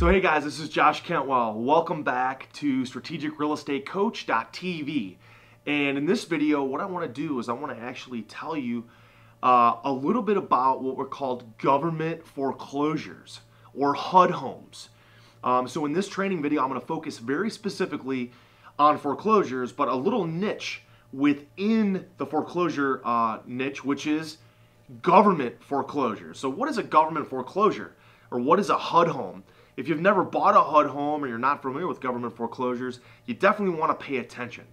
So hey guys, this is Josh Cantwell. Welcome back to strategicrealestatecoach.tv. And in this video, what I want to do is I want to actually tell you a little bit about what were called government foreclosures or HUD homes. So in this training video, I'm going to focus very specifically on foreclosures, but a little niche within the foreclosure niche, which is government foreclosures. So what is a government foreclosure, or what is a HUD home? If you've never bought a HUD home or you're not familiar with government foreclosures, you definitely want to pay attention.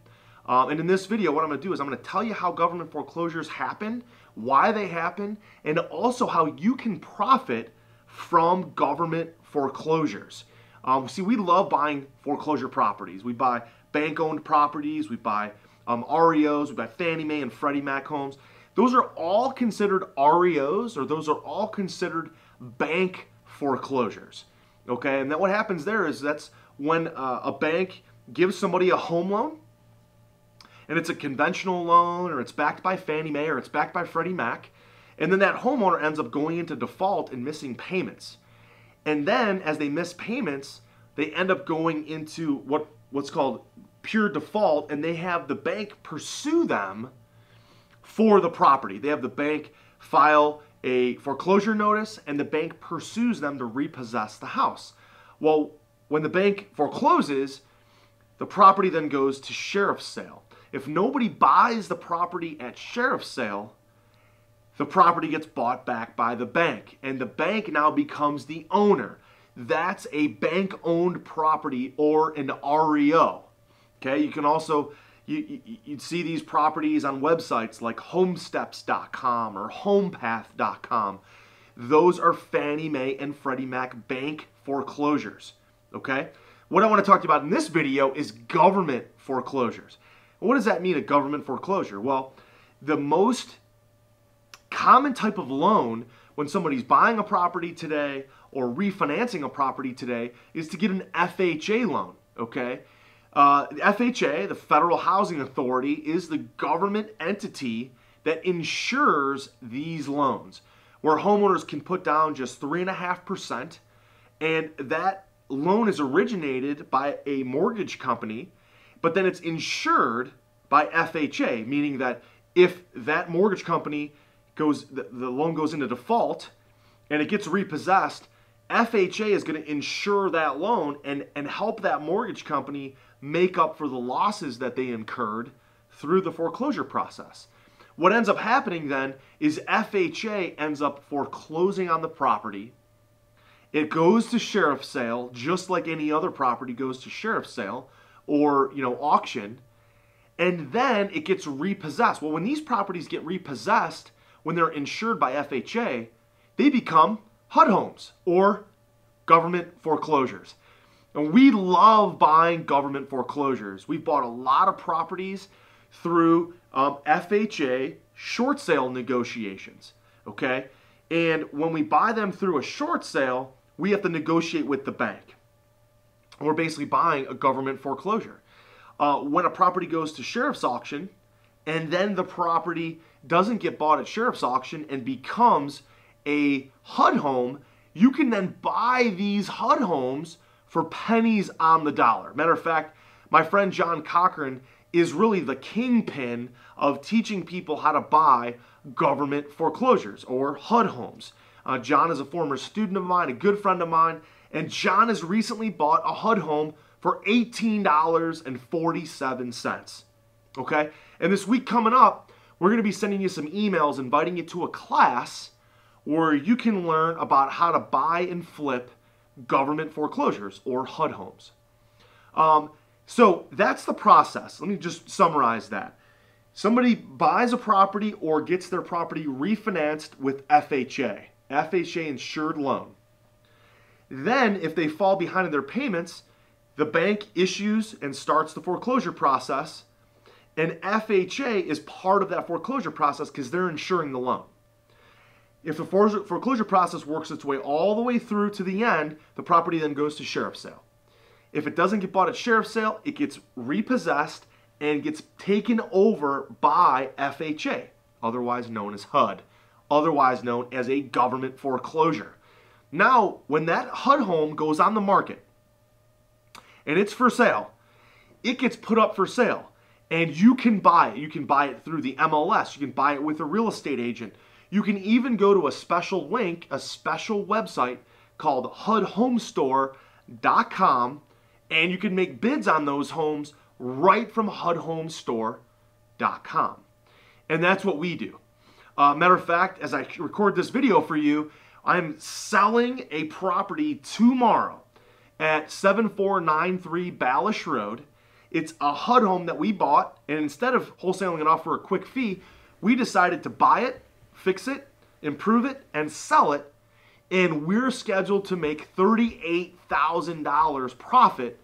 And in this video, what I'm going to do is I'm going to tell you how government foreclosures happen, why they happen, and also how you can profit from government foreclosures. See, we love buying foreclosure properties. We buy bank-owned properties, we buy REOs, we buy Fannie Mae and Freddie Mac homes. Those are all considered REOs, or those are all considered bank foreclosures. Okay, and then what happens there is that's when a bank gives somebody a home loan, and it's a conventional loan, or it's backed by Fannie Mae, or it's backed by Freddie Mac, and then that homeowner ends up going into default and missing payments. And then as they miss payments, they end up going into what's called pure default, and they have the bank pursue them for the property. They have the bank file a foreclosure notice, and the bank pursues them to repossess the house. Well, when the bank forecloses, the property then goes to sheriff's sale. If nobody buys the property at sheriff's sale, the property gets bought back by the bank, and the bank now becomes the owner. That's a bank-owned property, or an REO. Okay, you can also you'd see these properties on websites like homesteps.com or homepath.com. Those are Fannie Mae and Freddie Mac bank foreclosures. Okay? What I want to talk to you about in this video is government foreclosures. What does that mean, a government foreclosure? Well, the most common type of loan when somebody's buying a property today or refinancing a property today is to get an FHA loan. Okay? The FHA, the Federal Housing Authority, is the government entity that insures these loans, where homeowners can put down just 3.5%, and that loan is originated by a mortgage company, but then it's insured by FHA, meaning that if that mortgage company the loan goes into default and it gets repossessed, FHA is going to insure that loan and help that mortgage company make up for the losses that they incurred through the foreclosure process. What ends up happening then is FHA ends up foreclosing on the property. It goes to sheriff's sale, just like any other property goes to sheriff's sale or auction, and then it gets repossessed. Well, when these properties get repossessed, when they're insured by FHA, they become HUD homes or government foreclosures. And we love buying government foreclosures. We've bought a lot of properties through FHA short sale negotiations, okay? And when we buy them through a short sale, we have to negotiate with the bank. We're basically buying a government foreclosure. When a property goes to sheriff's auction, and then the property doesn't get bought at sheriff's auction and becomes a HUD home, you can then buy these HUD homes for pennies on the dollar. Matter of fact, my friend John Cochran is really the kingpin of teaching people how to buy government foreclosures or HUD homes. John is a former student of mine, a good friend of mine, and John has recently bought a HUD home for $18.47. Okay? And this week coming up, we're going to be sending you some emails inviting you to a class where you can learn about how to buy and flip government foreclosures or HUD homes. So that's the process. Let me just summarize that. Somebody buys a property or gets their property refinanced with FHA insured loan. Then if they fall behind in their payments, the bank issues and starts the foreclosure process, and FHA is part of that foreclosure process because they're insuring the loan. If the foreclosure process works its way all the way through to the end, the property then goes to sheriff's sale. If it doesn't get bought at sheriff's sale, it gets repossessed and gets taken over by FHA, otherwise known as HUD, otherwise known as a government foreclosure. Now, when that HUD home goes on the market and it's for sale, it gets put up for sale and you can buy it. You can buy it through the MLS. You can buy it with a real estate agent. You can even go to a special link, a special website called HUDHomestore.com, and you can make bids on those homes right from HUDHomestore.com. And that's what we do. Matter of fact, as I record this video for you, I'm selling a property tomorrow at 7493 Ballash Road. It's a HUD home that we bought, and instead of wholesaling it off for a quick fee, we decided to buy it, fix it, improve it, and sell it, and we're scheduled to make $38,000 profit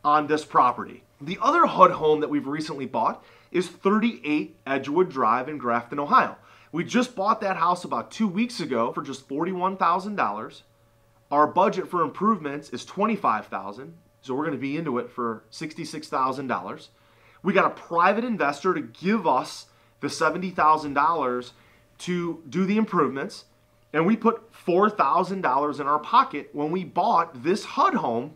on this property. The other HUD home that we've recently bought is 38 Edgewood Drive in Grafton, Ohio. We just bought that house about 2 weeks ago for just $41,000. Our budget for improvements is $25,000, so we're going to be into it for $66,000. We got a private investor to give us the $70,000 to do the improvements, and we put $4,000 in our pocket when we bought this HUD home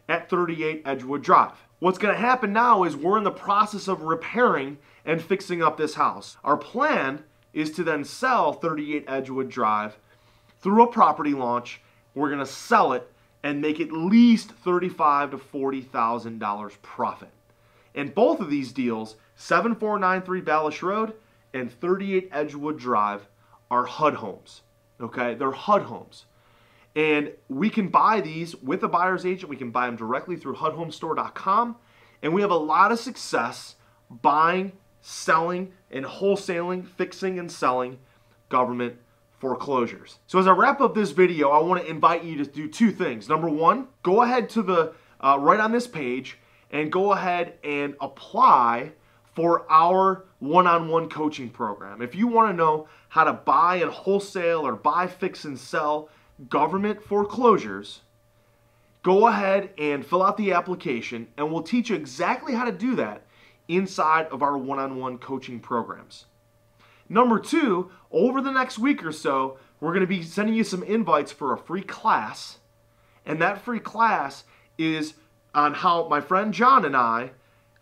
at 38 Edgewood Drive. What's going to happen now is we're in the process of repairing and fixing up this house. Our plan is to then sell 38 Edgewood Drive through a property launch. We're going to sell it and make at least $35,000 to $40,000 profit. And both of these deals, 7493 Ballash Road and 38 Edgewood Drive, are HUD homes. Okay, they're HUD homes. And we can buy these with a buyer's agent. We can buy them directly through HUDHomestore.com. And we have a lot of success buying, selling, and wholesaling, fixing and selling government foreclosures. So as I wrap up this video, I want to invite you to do two things. Number one, go ahead to the right on this page and go ahead and apply for our one-on-one coaching program. If you want to know how to buy and wholesale or buy, fix, and sell government foreclosures, go ahead and fill out the application, and we'll teach you exactly how to do that inside of our one-on-one coaching programs. Number two, over the next week or so, we're going to be sending you some invites for a free class, and that free class is on how my friend John and I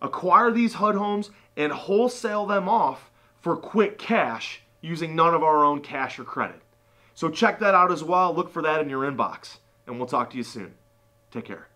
acquire these HUD homes and wholesale them off for quick cash using none of our own cash or credit. So check that out as well. Look for that in your inbox, and we'll talk to you soon. Take care.